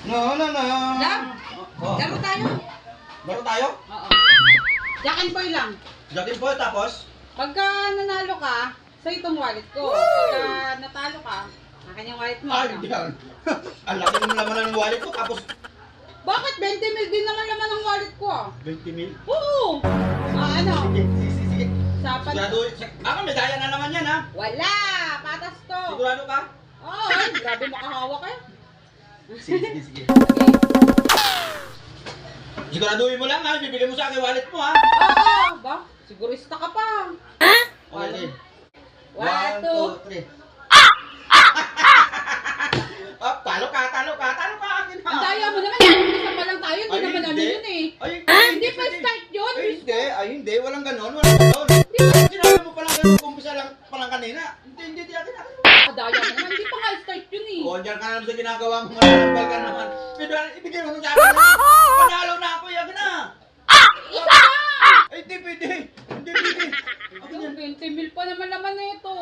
No, no, no. Love, Oh. laro tayo. Laro tayo? Oo. Jack and Boy lang. Jack and Boy, tapos? Pagka nanalo ka, sa itong wallet ko. Pagka natalo ka, akin yung wallet mo. Ay, ano? yan. Ang laki ng laman ng wallet ko, tapos Bakit 20 mil din naman laman ng wallet ko ah? 20 mil. Oo! Ano? Sige, sige, sige, sige. Sa pan... Sigurado, ako may daya na naman yan ha. Wala! Patas to! Sigurado ka? Oo! Ay, grabe makahawak eh. Sige, sige, sige. Okay. Siguraduhin mo lang ha, bibigyan mo sa akin wallet mo ha. Oo! Ba? Sigurista ka pa. Okay, okay. 1, 2, 3. Oh, talo ka, talo ka, talo ka akin ha. Ang daya mo naman, isa pa lang tayo, hindi Ay, naman ano hindi. yun eh. Ay, Hindi pa start yun. Ay, hindi, walang ganon, walang ganon. Sinabi mo palang ganon, kumpisa lang palang kanina. Hindi, akin. Kadaya mo naman, hindi pa nga start yun eh. O, dyan ka naman sa ginagawa mo, mananambal ka naman. Ibigay mo nung sa akin ha. Panalo na ako, yakin na. Isa na! Ay, hindi pwede. Akin yan. 20 mil pa naman laman na ito.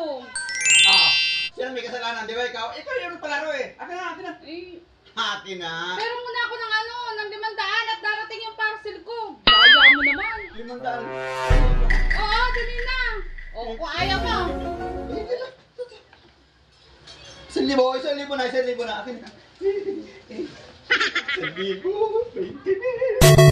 Ah, sino may kasalanan, di ba ikaw? Ikaw yung palaro eh. Akin na. Eh, Akin na. pero muna ako ng ano, ng 500 at darating yung parcel ko. Daya mo naman. 500. Oo, dali na. O, kung ayaw mo. Isang libo na. Akin na. 1,000, 20 mil.